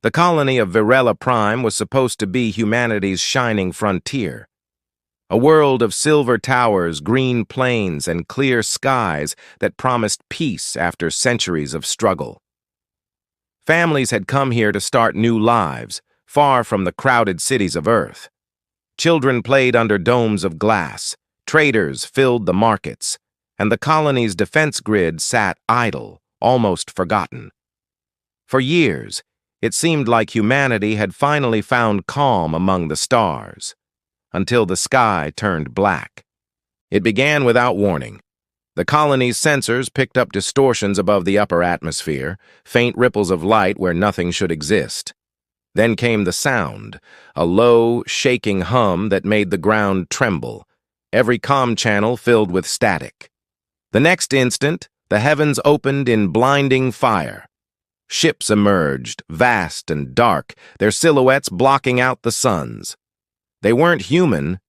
The colony of Virella Prime was supposed to be humanity's shining frontier. A world of silver towers, green plains, and clear skies that promised peace after centuries of struggle. Families had come here to start new lives, far from the crowded cities of Earth. Children played under domes of glass, traders filled the markets, and the colony's defense grid sat idle, almost forgotten. For years, it seemed like humanity had finally found calm among the stars, until the sky turned black. It began without warning. The colony's sensors picked up distortions above the upper atmosphere, faint ripples of light where nothing should exist. Then came the sound, a low, shaking hum that made the ground tremble, every comm channel filled with static. The next instant, the heavens opened in blinding fire. Ships emerged, vast and dark, their silhouettes blocking out the suns. They weren't human,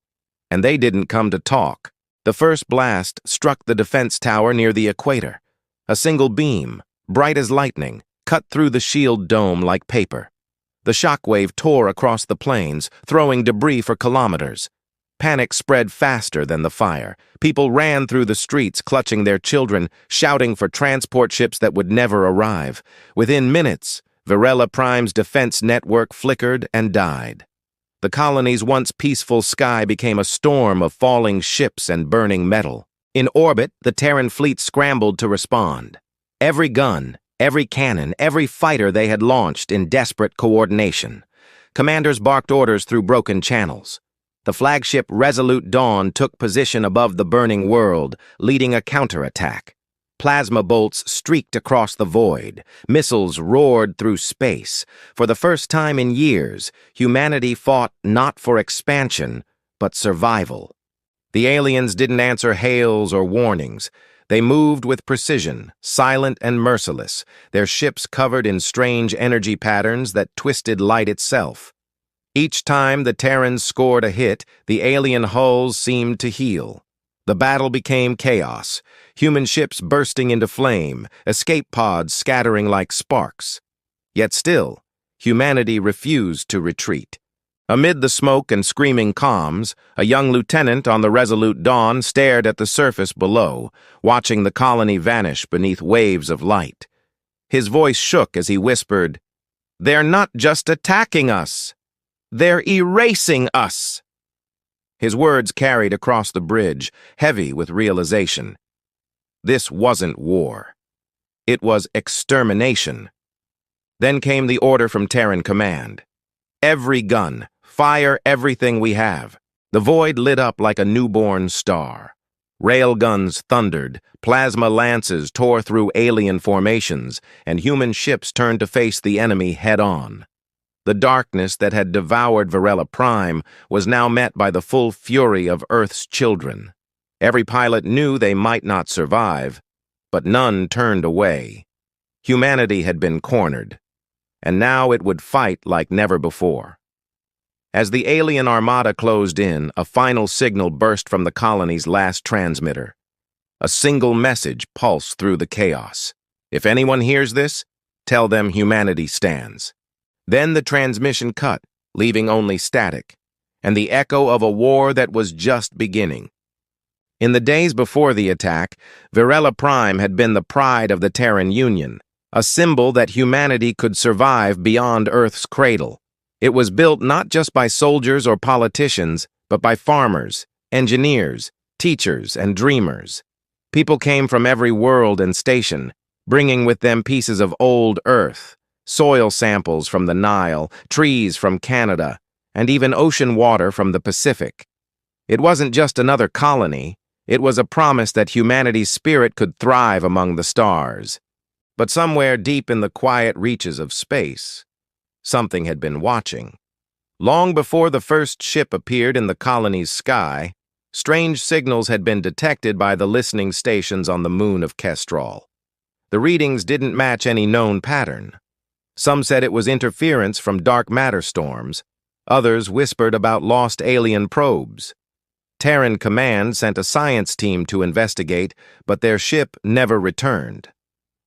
and they didn't come to talk. The first blast struck the defense tower near the equator. A single beam, bright as lightning, cut through the shield dome like paper. The shockwave tore across the plains, throwing debris for kilometers. Panic spread faster than the fire. People ran through the streets, clutching their children, shouting for transport ships that would never arrive. Within minutes, Virella Prime's defense network flickered and died. The colony's once peaceful sky became a storm of falling ships and burning metal. In orbit, the Terran fleet scrambled to respond. Every gun, every cannon, every fighter they had launched in desperate coordination. Commanders barked orders through broken channels. The flagship Resolute Dawn took position above the burning world, leading a counterattack. Plasma bolts streaked across the void. Missiles roared through space. For the first time in years, humanity fought not for expansion, but survival. The aliens didn't answer hails or warnings. They moved with precision, silent and merciless, their ships covered in strange energy patterns that twisted light itself. Each time the Terrans scored a hit, the alien hulls seemed to heal. The battle became chaos, human ships bursting into flame, escape pods scattering like sparks. Yet still, humanity refused to retreat. Amid the smoke and screaming comms, a young lieutenant on the Resolute Dawn stared at the surface below, watching the colony vanish beneath waves of light. His voice shook as he whispered, "They're not just attacking us. They're erasing us." His words carried across the bridge, heavy with realization. This wasn't war. It was extermination. Then came the order from Terran Command. Every gun, fire everything we have. The void lit up like a newborn star. Railguns thundered, plasma lances tore through alien formations, and human ships turned to face the enemy head-on. The darkness that had devoured Virella Prime was now met by the full fury of Earth's children. Every pilot knew they might not survive, but none turned away. Humanity had been cornered, and now it would fight like never before. As the alien armada closed in, a final signal burst from the colony's last transmitter. A single message pulsed through the chaos. If anyone hears this, tell them humanity stands. Then the transmission cut, leaving only static, and the echo of a war that was just beginning. In the days before the attack, Virella Prime had been the pride of the Terran Union, a symbol that humanity could survive beyond Earth's cradle. It was built not just by soldiers or politicians, but by farmers, engineers, teachers, and dreamers. People came from every world and station, bringing with them pieces of old Earth, soil samples from the Nile, trees from Canada, and even ocean water from the Pacific. It wasn't just another colony, it was a promise that humanity's spirit could thrive among the stars. But somewhere deep in the quiet reaches of space, something had been watching. Long before the first ship appeared in the colony's sky, strange signals had been detected by the listening stations on the moon of Kestrel. The readings didn't match any known pattern. Some said it was interference from dark matter storms. Others whispered about lost alien probes. Terran Command sent a science team to investigate, but their ship never returned.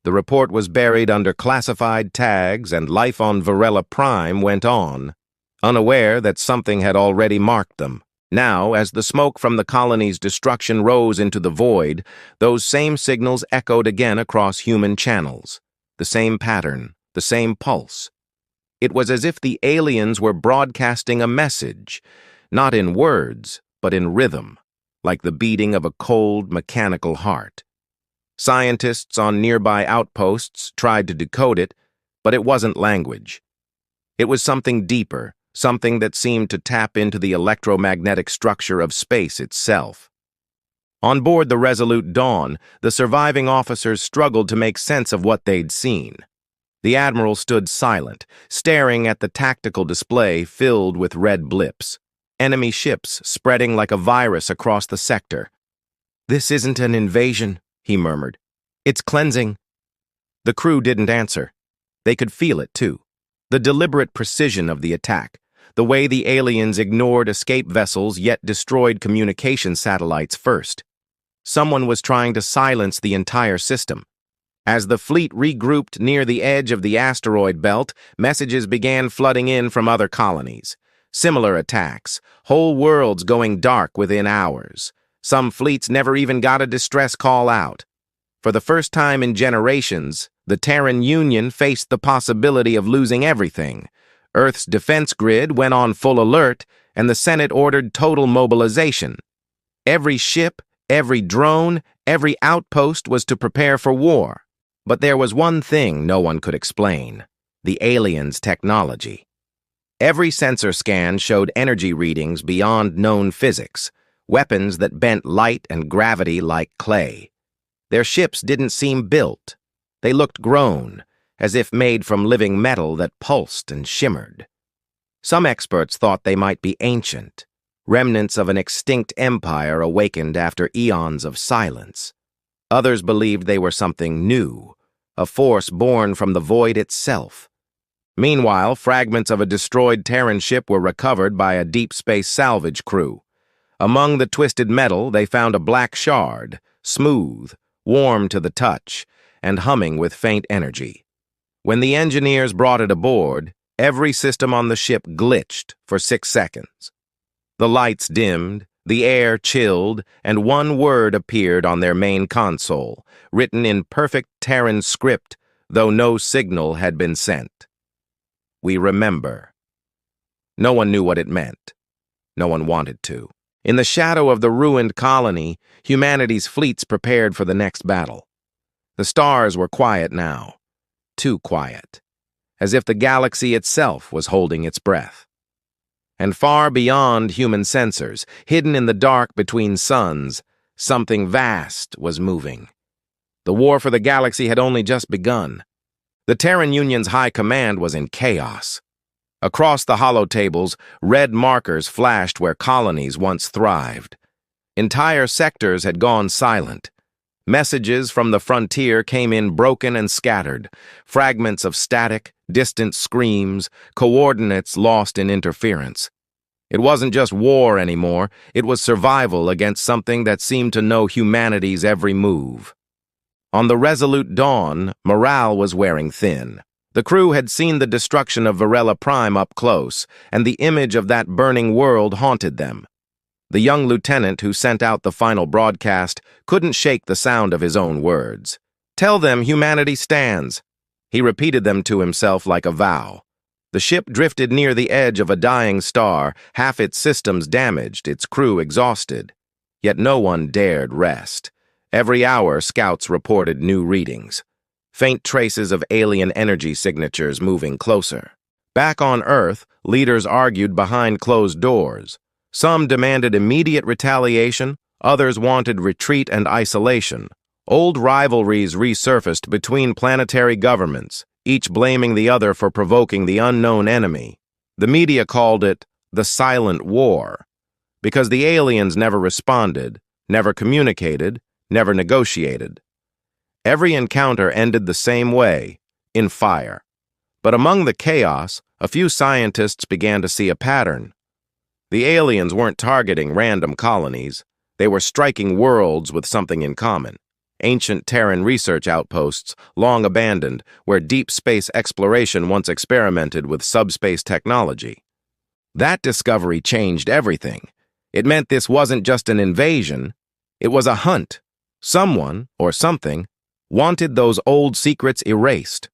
The report was buried under classified tags, and life on Varela Prime went on, unaware that something had already marked them. Now, as the smoke from the colony's destruction rose into the void, those same signals echoed again across human channels. The same pattern, the same pulse. It was as if the aliens were broadcasting a message, not in words, but in rhythm, like the beating of a cold, mechanical heart. Scientists on nearby outposts tried to decode it, but it wasn't language. It was something deeper, something that seemed to tap into the electromagnetic structure of space itself. On board the Resolute Dawn, the surviving officers struggled to make sense of what they'd seen. The Admiral stood silent, staring at the tactical display filled with red blips. Enemy ships spreading like a virus across the sector. "This isn't an invasion," he murmured. "It's cleansing." The crew didn't answer. They could feel it, too. The deliberate precision of the attack, the way the aliens ignored escape vessels yet destroyed communication satellites first. Someone was trying to silence the entire system. As the fleet regrouped near the edge of the asteroid belt, messages began flooding in from other colonies. Similar attacks, whole worlds going dark within hours. Some fleets never even got a distress call out. For the first time in generations, the Terran Union faced the possibility of losing everything. Earth's defense grid went on full alert, and the Senate ordered total mobilization. Every ship, every drone, every outpost was to prepare for war. But there was one thing no one could explain: the aliens' technology. Every sensor scan showed energy readings beyond known physics, weapons that bent light and gravity like clay. Their ships didn't seem built. They looked grown, as if made from living metal that pulsed and shimmered. Some experts thought they might be ancient, remnants of an extinct empire awakened after eons of silence. Others believed they were something new, a force born from the void itself. Meanwhile, fragments of a destroyed Terran ship were recovered by a deep space salvage crew. Among the twisted metal, they found a black shard, smooth, warm to the touch, and humming with faint energy. When the engineers brought it aboard, every system on the ship glitched for 6 seconds. The lights dimmed, the air chilled, and one word appeared on their main console, written in perfect Terran script, though no signal had been sent. "We remember." No one knew what it meant. No one wanted to. In the shadow of the ruined colony, humanity's fleets prepared for the next battle. The stars were quiet now. Too quiet. As if the galaxy itself was holding its breath. And far beyond human sensors, hidden in the dark between suns, something vast was moving. The war for the galaxy had only just begun. The Terran Union's high command was in chaos. Across the holotables, red markers flashed where colonies once thrived. Entire sectors had gone silent. Messages from the frontier came in broken and scattered, fragments of static, distant screams, coordinates lost in interference. It wasn't just war anymore, it was survival against something that seemed to know humanity's every move. On the Resolute Dawn, morale was wearing thin. The crew had seen the destruction of Varela Prime up close, and the image of that burning world haunted them. The young lieutenant who sent out the final broadcast couldn't shake the sound of his own words. "Tell them humanity stands." He repeated them to himself like a vow. The ship drifted near the edge of a dying star, half its systems damaged, its crew exhausted. Yet no one dared rest. Every hour, scouts reported new readings. Faint traces of alien energy signatures moving closer. Back on Earth, leaders argued behind closed doors. Some demanded immediate retaliation, others wanted retreat and isolation. Old rivalries resurfaced between planetary governments, each blaming the other for provoking the unknown enemy. The media called it the Silent War, because the aliens never responded, never communicated, never negotiated. Every encounter ended the same way, in fire. But among the chaos, a few scientists began to see a pattern. The aliens weren't targeting random colonies. They were striking worlds with something in common. ancient Terran research outposts, long abandoned, where deep space exploration once experimented with subspace technology. That discovery changed everything. It meant this wasn't just an invasion, it was a hunt. Someone, or something, wanted those old secrets erased.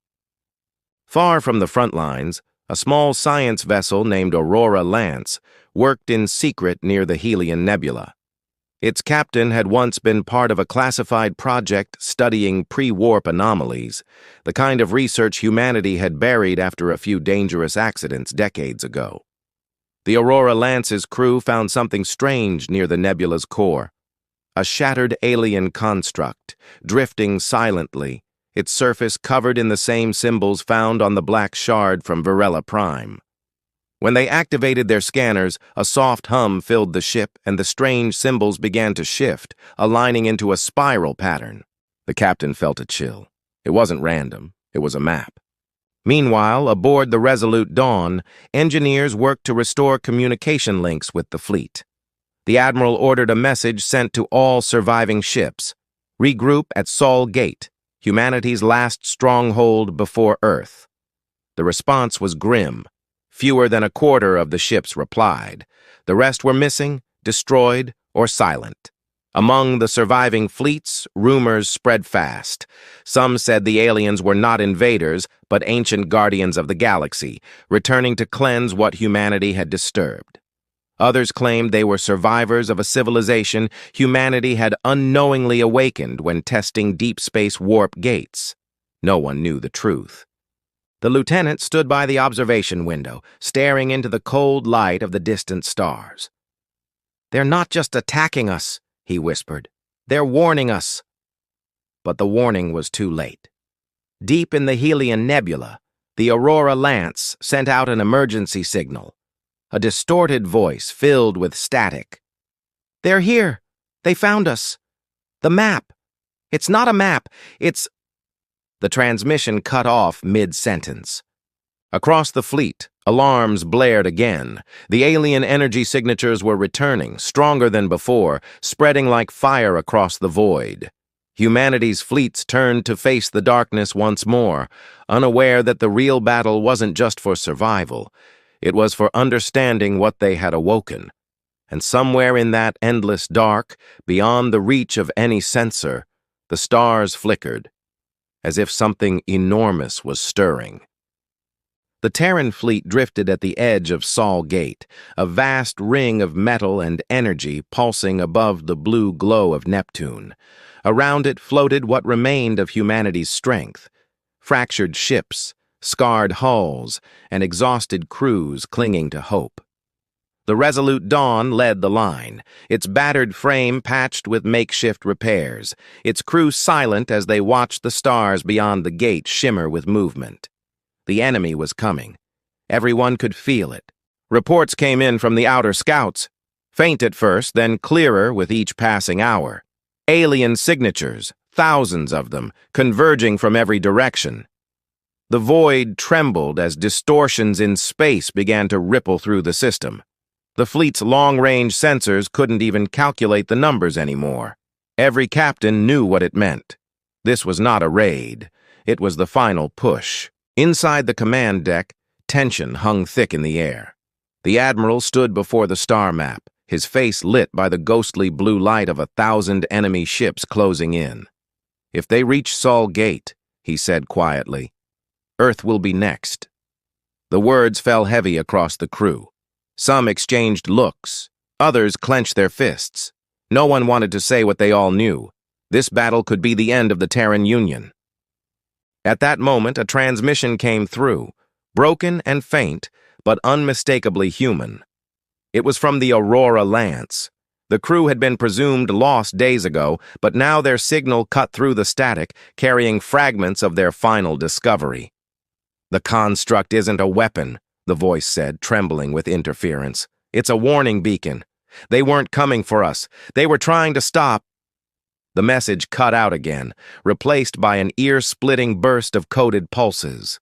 Far from the front lines, a small science vessel named Aurora Lance worked in secret near the Helion Nebula. Its captain had once been part of a classified project studying pre-warp anomalies, the kind of research humanity had buried after a few dangerous accidents decades ago. The Aurora Lance's crew found something strange near the nebula's core. A shattered alien construct, drifting silently, its surface covered in the same symbols found on the black shard from Varela Prime. When they activated their scanners, a soft hum filled the ship and the strange symbols began to shift, aligning into a spiral pattern. The captain felt a chill. It wasn't random, it was a map. Meanwhile, aboard the Resolute Dawn, engineers worked to restore communication links with the fleet. The admiral ordered a message sent to all surviving ships. Regroup at Sol Gate, humanity's last stronghold before Earth. The response was grim. Fewer than a quarter of the ships replied. The rest were missing, destroyed, or silent. Among the surviving fleets, rumors spread fast. Some said the aliens were not invaders, but ancient guardians of the galaxy, returning to cleanse what humanity had disturbed. Others claimed they were survivors of a civilization humanity had unknowingly awakened when testing deep space warp gates. No one knew the truth. The lieutenant stood by the observation window, staring into the cold light of the distant stars. "They're not just attacking us," he whispered. "They're warning us." But the warning was too late. Deep in the Helion Nebula, the Aurora Lance sent out an emergency signal. A distorted voice filled with static. "They're here. They found us. The map. It's not a map. It's—" The transmission cut off mid-sentence. Across the fleet, alarms blared again. The alien energy signatures were returning, stronger than before, spreading like fire across the void. Humanity's fleets turned to face the darkness once more, unaware that the real battle wasn't just for survival. It was for understanding what they had awoken. And somewhere in that endless dark, beyond the reach of any sensor, the stars flickered, as if something enormous was stirring. The Terran fleet drifted at the edge of Sol Gate, a vast ring of metal and energy pulsing above the blue glow of Neptune. Around it floated what remained of humanity's strength: fractured ships, scarred hulls, and exhausted crews clinging to hope. The Resolute Dawn led the line, its battered frame patched with makeshift repairs, its crew silent as they watched the stars beyond the gate shimmer with movement. The enemy was coming. Everyone could feel it. Reports came in from the outer scouts, faint at first, then clearer with each passing hour. Alien signatures, thousands of them, converging from every direction. The void trembled as distortions in space began to ripple through the system. The fleet's long-range sensors couldn't even calculate the numbers anymore. Every captain knew what it meant. This was not a raid. It was the final push. Inside the command deck, tension hung thick in the air. The admiral stood before the star map, his face lit by the ghostly blue light of 1,000 enemy ships closing in. "If they reach Sol Gate," he said quietly, "Earth will be next." The words fell heavy across the crew. Some exchanged looks. Others clenched their fists. No one wanted to say what they all knew. This battle could be the end of the Terran Union. At that moment, a transmission came through, broken and faint, but unmistakably human. It was from the Aurora Lance. The crew had been presumed lost days ago, but now their signal cut through the static, carrying fragments of their final discovery. "The construct isn't a weapon," the voice said, trembling with interference. "It's a warning beacon. They weren't coming for us. They were trying to stop." The message cut out again, replaced by an ear-splitting burst of coded pulses.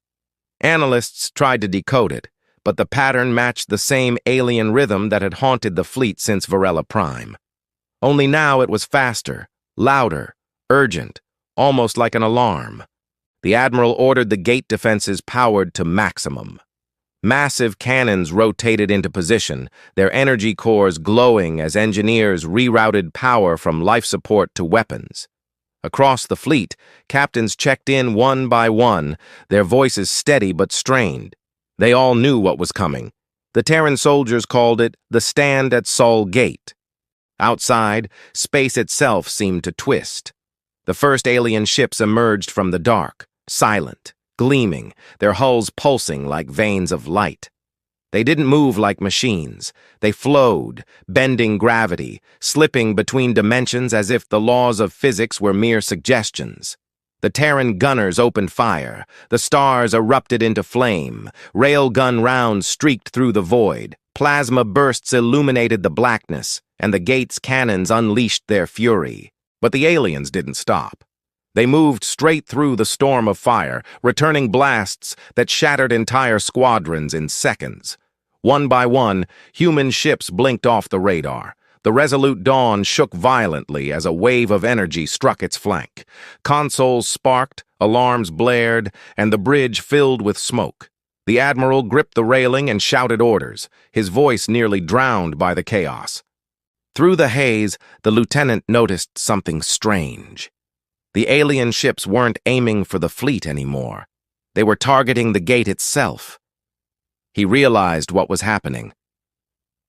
Analysts tried to decode it, but the pattern matched the same alien rhythm that had haunted the fleet since Varela Prime. Only now it was faster, louder, urgent, almost like an alarm. The Admiral ordered the gate defenses powered to maximum. Massive cannons rotated into position, their energy cores glowing as engineers rerouted power from life support to weapons. Across the fleet, captains checked in one by one, their voices steady but strained. They all knew what was coming. The Terran soldiers called it the Stand at Sol Gate. Outside, space itself seemed to twist. The first alien ships emerged from the dark, silent, gleaming, their hulls pulsing like veins of light. They didn't move like machines. They flowed, bending gravity, slipping between dimensions as if the laws of physics were mere suggestions. The Terran gunners opened fire. The stars erupted into flame. Railgun rounds streaked through the void. Plasma bursts illuminated the blackness, and the gate's cannons unleashed their fury. But the aliens didn't stop. They moved straight through the storm of fire, returning blasts that shattered entire squadrons in seconds. One by one, human ships blinked off the radar. The Resolute Dawn shook violently as a wave of energy struck its flank. Consoles sparked, alarms blared, and the bridge filled with smoke. The Admiral gripped the railing and shouted orders, his voice nearly drowned by the chaos. Through the haze, the lieutenant noticed something strange. The alien ships weren't aiming for the fleet anymore. They were targeting the gate itself. He realized what was happening.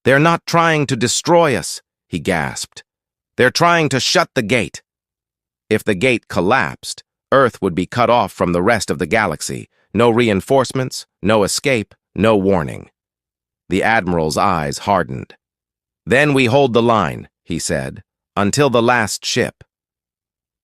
"They're not trying to destroy us," he gasped. "They're trying to shut the gate." If the gate collapsed, Earth would be cut off from the rest of the galaxy. No reinforcements, no escape, no warning. The Admiral's eyes hardened. "Then we hold the line," he said, "until the last ship."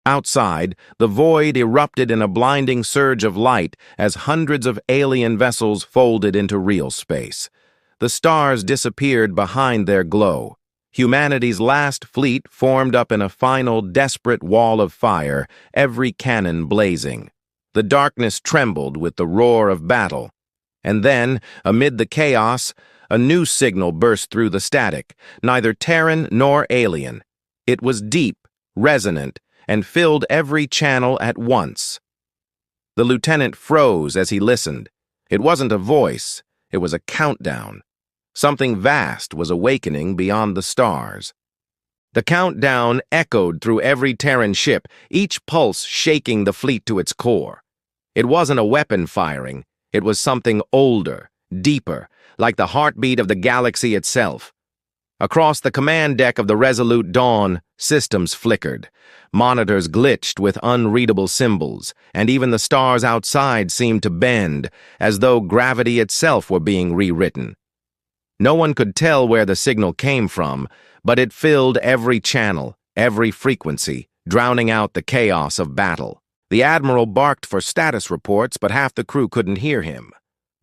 Outside, the void erupted in a blinding surge of light as hundreds of alien vessels folded into real space. The stars disappeared behind their glow. Humanity's last fleet formed up in a final desperate wall of fire, every cannon blazing. The darkness trembled with the roar of battle. And then, amid the chaos, a new signal burst through the static, neither Terran nor alien. It was deep, resonant, and filled every channel at once. The lieutenant froze as he listened. It wasn't a voice, it was a countdown. Something vast was awakening beyond the stars. The countdown echoed through every Terran ship, each pulse shaking the fleet to its core. It wasn't a weapon firing, it was something older, deeper, like the heartbeat of the galaxy itself. Across the command deck of the Resolute Dawn, systems flickered. Monitors glitched with unreadable symbols, and even the stars outside seemed to bend, as though gravity itself were being rewritten. No one could tell where the signal came from, but it filled every channel, every frequency, drowning out the chaos of battle. The Admiral barked for status reports, but half the crew couldn't hear him.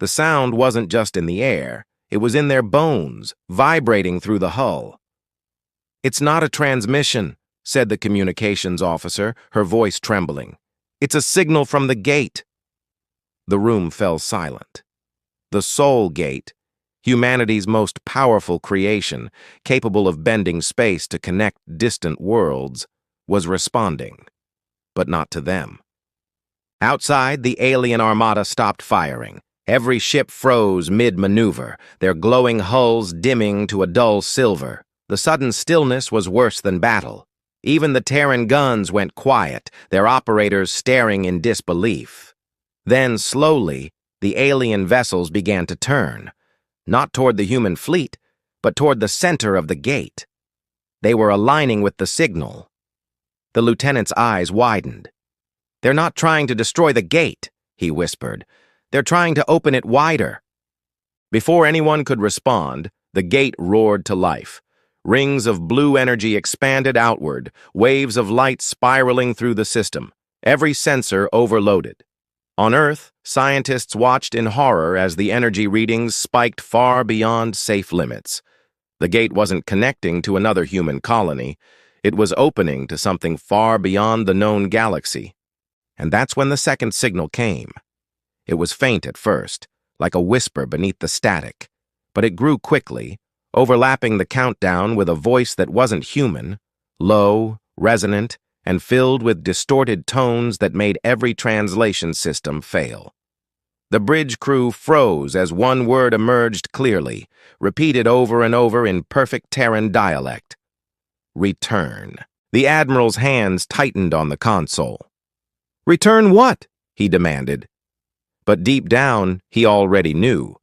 The sound wasn't just in the air. It was in their bones, vibrating through the hull. "It's not a transmission," said the communications officer, her voice trembling. "It's a signal from the gate." The room fell silent. The Sol Gate, humanity's most powerful creation, capable of bending space to connect distant worlds, was responding, but not to them. Outside, the alien armada stopped firing. Every ship froze mid-maneuver, their glowing hulls dimming to a dull silver. The sudden stillness was worse than battle. Even the Terran guns went quiet, their operators staring in disbelief. Then, slowly, the alien vessels began to turn, not toward the human fleet, but toward the center of the gate. They were aligning with the signal. The lieutenant's eyes widened. "They're not trying to destroy the gate," he whispered. "They're trying to open it wider." Before anyone could respond, the gate roared to life. Rings of blue energy expanded outward, waves of light spiraling through the system, every sensor overloaded. On Earth, scientists watched in horror as the energy readings spiked far beyond safe limits. The gate wasn't connecting to another human colony. It was opening to something far beyond the known galaxy. And that's when the second signal came. It was faint at first, like a whisper beneath the static, but it grew quickly, overlapping the countdown with a voice that wasn't human, low, resonant, and filled with distorted tones that made every translation system fail. The bridge crew froze as one word emerged clearly, repeated over and over in perfect Terran dialect. Return. The Admiral's hands tightened on the console. Return what? He demanded. But deep down, he already knew.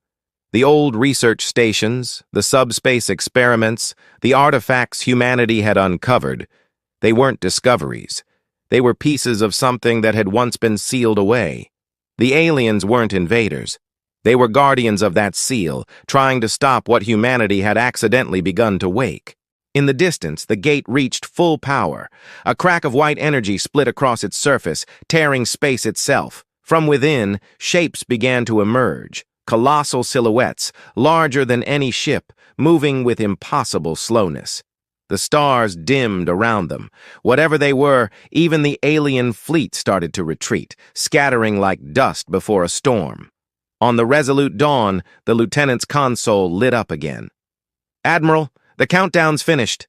The old research stations, the subspace experiments, the artifacts humanity had uncovered, they weren't discoveries. They were pieces of something that had once been sealed away. The aliens weren't invaders. They were guardians of that seal, trying to stop what humanity had accidentally begun to wake. In the distance, the gate reached full power. A crack of white energy split across its surface, tearing space itself. From within, shapes began to emerge. Colossal silhouettes, larger than any ship, moving with impossible slowness. The stars dimmed around them. Whatever they were, even the alien fleet started to retreat, scattering like dust before a storm. On the resolute dawn, the lieutenant's console lit up again. "Admiral, the countdown's finished."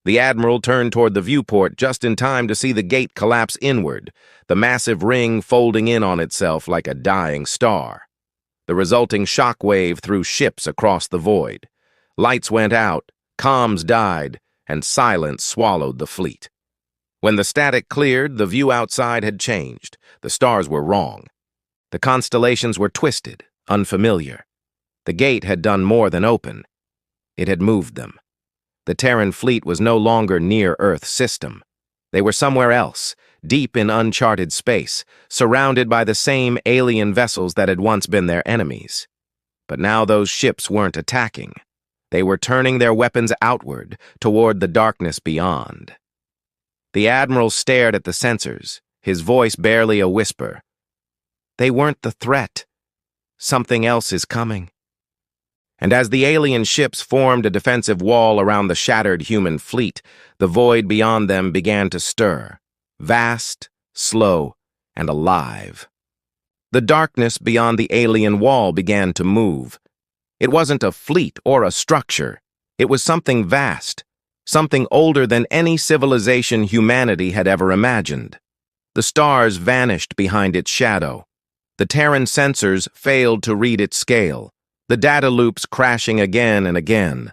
The Admiral turned toward the viewport just in time to see the gate collapse inward, the massive ring folding in on itself like a dying star. The resulting shockwave threw ships across the void. Lights went out, comms died, and silence swallowed the fleet. When the static cleared, the view outside had changed. The stars were wrong. The constellations were twisted, unfamiliar. The gate had done more than open. It had moved them. The Terran fleet was no longer near Earth's system. They were somewhere else, deep in uncharted space, surrounded by the same alien vessels that had once been their enemies. But now those ships weren't attacking. They were turning their weapons outward, toward the darkness beyond. The Admiral stared at the sensors, his voice barely a whisper. They weren't the threat. Something else is coming. And as the alien ships formed a defensive wall around the shattered human fleet, the void beyond them began to stir, vast, slow, and alive. The darkness beyond the alien wall began to move. It wasn't a fleet or a structure. It was something vast, something older than any civilization humanity had ever imagined. The stars vanished behind its shadow. The Terran sensors failed to read its scale, the data loops crashing again and again.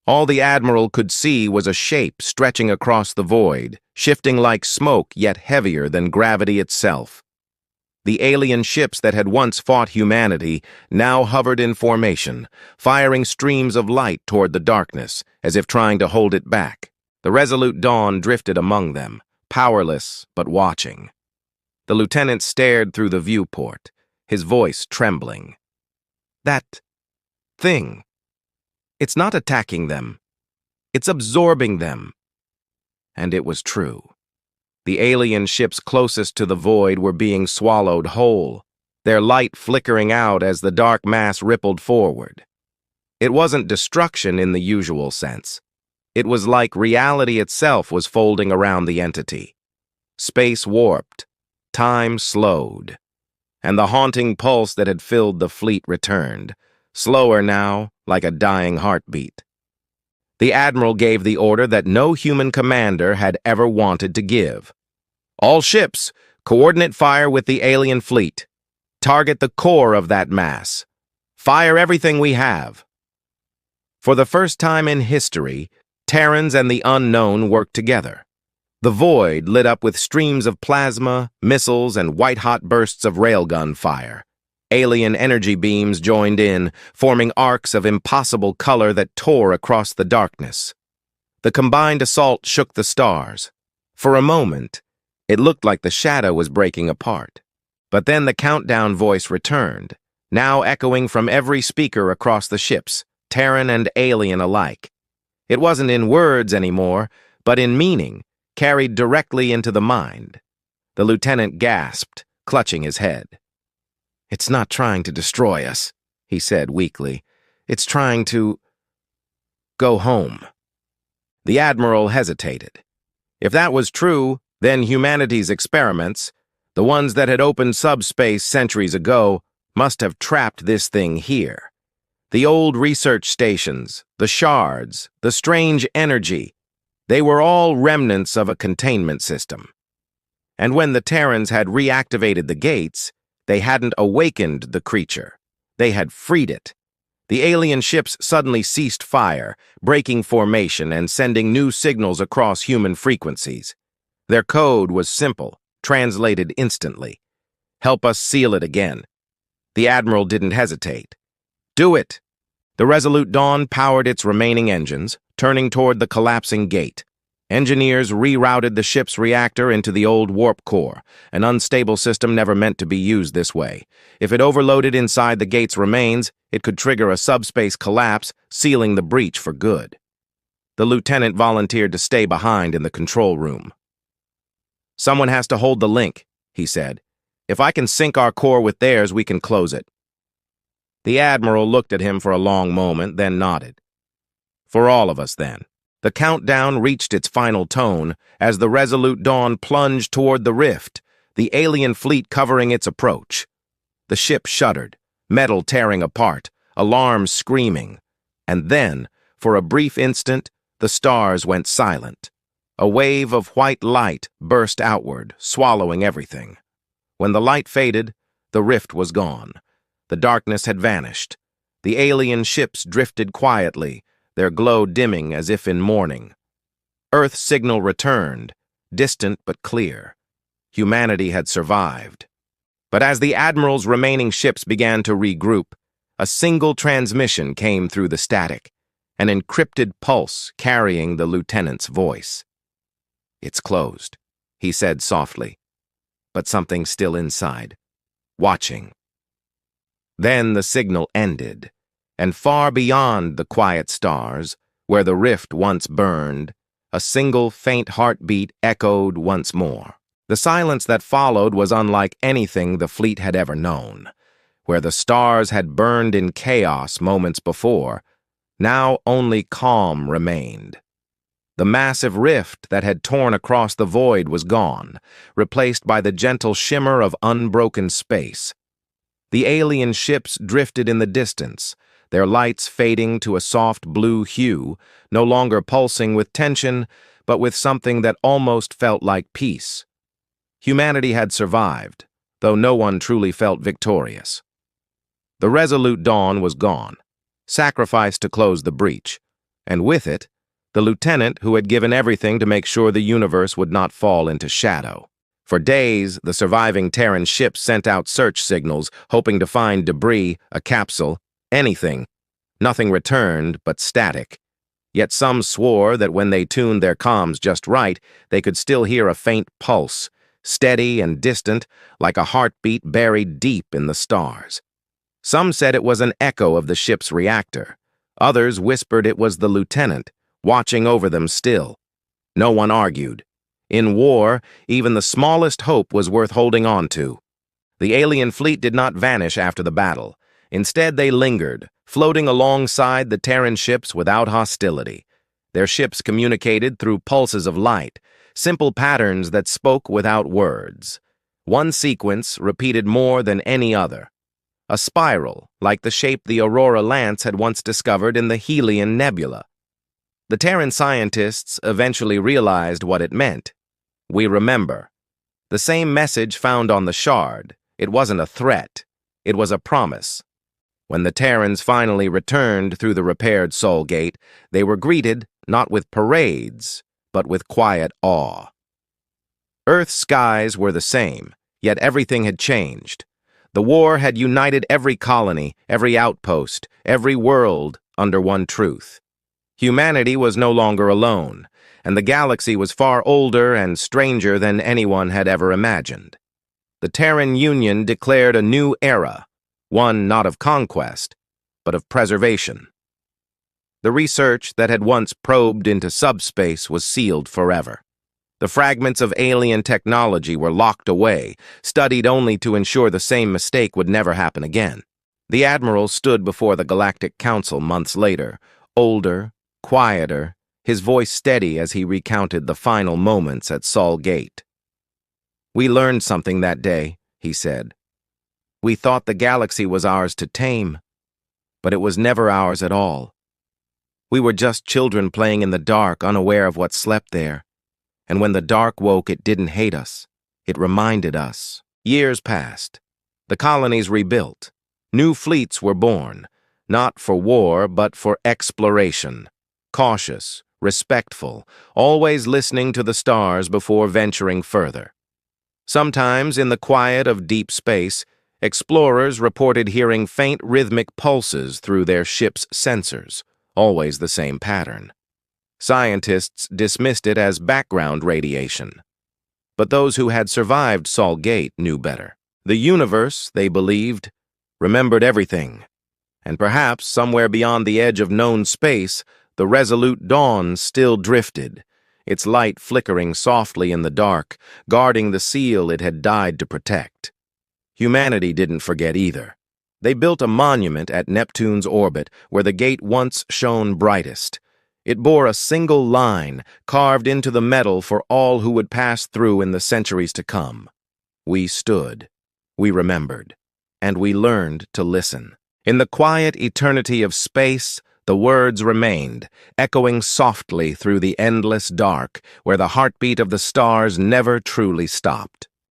All the Admiral could see was a shape stretching across the void, shifting like smoke yet heavier than gravity itself. The alien ships that had once fought humanity now hovered in formation, firing streams of light toward the darkness, as if trying to hold it back. The resolute dawn drifted among them, powerless but watching. The lieutenant stared through the viewport, his voice trembling. That thing. It's not attacking them. It's absorbing them. And it was true. The alien ships closest to the void were being swallowed whole, their light flickering out as the dark mass rippled forward. It wasn't destruction in the usual sense. It was like reality itself was folding around the entity. Space warped, time slowed, and the haunting pulse that had filled the fleet returned, slower now, like a dying heartbeat. The Admiral gave the order that no human commander had ever wanted to give. All ships, coordinate fire with the alien fleet. Target the core of that mass. Fire everything we have. For the first time in history, Terrans and the unknown worked together. The void lit up with streams of plasma, missiles, and white-hot bursts of railgun fire. Alien energy beams joined in, forming arcs of impossible color that tore across the darkness. The combined assault shook the stars. For a moment, it looked like the shadow was breaking apart. But then the countdown voice returned, now echoing from every speaker across the ships, Terran and alien alike. It wasn't in words anymore, but in meaning, carried directly into the mind. The lieutenant gasped, clutching his head. "It's not trying to destroy us," he said weakly. "It's trying to go home." The Admiral hesitated. If that was true, then humanity's experiments, the ones that had opened subspace centuries ago, must have trapped this thing here. The old research stations, the shards, the strange energy. They were all remnants of a containment system. And when the Terrans had reactivated the gates, they hadn't awakened the creature. They had freed it. The alien ships suddenly ceased fire, breaking formation and sending new signals across human frequencies. Their code was simple, translated instantly. "Help us seal it again." The Admiral didn't hesitate. "Do it!" The Resolute Dawn powered its remaining engines, turning toward the collapsing gate. Engineers rerouted the ship's reactor into the old warp core, an unstable system never meant to be used this way. If it overloaded inside the gate's remains, it could trigger a subspace collapse, sealing the breach for good. The lieutenant volunteered to stay behind in the control room. "Someone has to hold the link," he said. "If I can sync our core with theirs, we can close it." The Admiral looked at him for a long moment, then nodded. "For all of us, then." The countdown reached its final tone as the Resolute Dawn plunged toward the rift, the alien fleet covering its approach. The ship shuddered, metal tearing apart, alarms screaming. And then, for a brief instant, the stars went silent. A wave of white light burst outward, swallowing everything. When the light faded, the rift was gone. The darkness had vanished. The alien ships drifted quietly, their glow dimming as if in mourning. Earth's signal returned, distant but clear. Humanity had survived. But as the Admiral's remaining ships began to regroup, a single transmission came through the static, an encrypted pulse carrying the lieutenant's voice. "It's closed," he said softly, but something still inside, watching. Then the signal ended, and far beyond the quiet stars, where the rift once burned, a single faint heartbeat echoed once more. The silence that followed was unlike anything the fleet had ever known. Where the stars had burned in chaos moments before, now only calm remained. The massive rift that had torn across the void was gone, replaced by the gentle shimmer of unbroken space. The alien ships drifted in the distance, their lights fading to a soft blue hue, no longer pulsing with tension, but with something that almost felt like peace. Humanity had survived, though no one truly felt victorious. The Resolute Dawn was gone, sacrificed to close the breach, and with it, the lieutenant who had given everything to make sure the universe would not fall into shadow. For days, the surviving Terran ships sent out search signals, hoping to find debris, a capsule, anything. Nothing returned but static. Yet some swore that when they tuned their comms just right, they could still hear a faint pulse, steady and distant, like a heartbeat buried deep in the stars. Some said it was an echo of the ship's reactor. Others whispered it was the lieutenant, watching over them still. No one argued. In war, even the smallest hope was worth holding on to. The alien fleet did not vanish after the battle. Instead, they lingered, floating alongside the Terran ships without hostility. Their ships communicated through pulses of light, simple patterns that spoke without words. One sequence repeated more than any other. A spiral, like the shape the Aurora Lance had once discovered in the Helion Nebula. The Terran scientists eventually realized what it meant. We remember. The same message found on the shard. It wasn't a threat. It was a promise. When the Terrans finally returned through the repaired Sol Gate, they were greeted not with parades, but with quiet awe. Earth's skies were the same, yet everything had changed. The war had united every colony, every outpost, every world under one truth. Humanity was no longer alone, and the galaxy was far older and stranger than anyone had ever imagined. The Terran Union declared a new era, one not of conquest, but of preservation. The research that had once probed into subspace was sealed forever. The fragments of alien technology were locked away, studied only to ensure the same mistake would never happen again. The Admiral stood before the Galactic Council months later, older, quieter, his voice steady as he recounted the final moments at Sol Gate. "We learned something that day," he said. "We thought the galaxy was ours to tame, but it was never ours at all. We were just children playing in the dark, unaware of what slept there. And when the dark woke, it didn't hate us. It reminded us. Years passed. The colonies rebuilt. New fleets were born, not for war, but for exploration. Cautious, respectful, always listening to the stars before venturing further. Sometimes, in the quiet of deep space, explorers reported hearing faint rhythmic pulses through their ship's sensors, always the same pattern. Scientists dismissed it as background radiation. But those who had survived Sol Gate knew better. The universe, they believed, remembered everything. And perhaps, somewhere beyond the edge of known space, the resolute dawn still drifted, its light flickering softly in the dark, guarding the seal it had died to protect. Humanity didn't forget either. They built a monument at Neptune's orbit where the gate once shone brightest. It bore a single line carved into the metal for all who would pass through in the centuries to come. We stood, we remembered, and we learned to listen. In the quiet eternity of space, the words remained, echoing softly through the endless dark, where the heartbeat of the stars never truly stopped.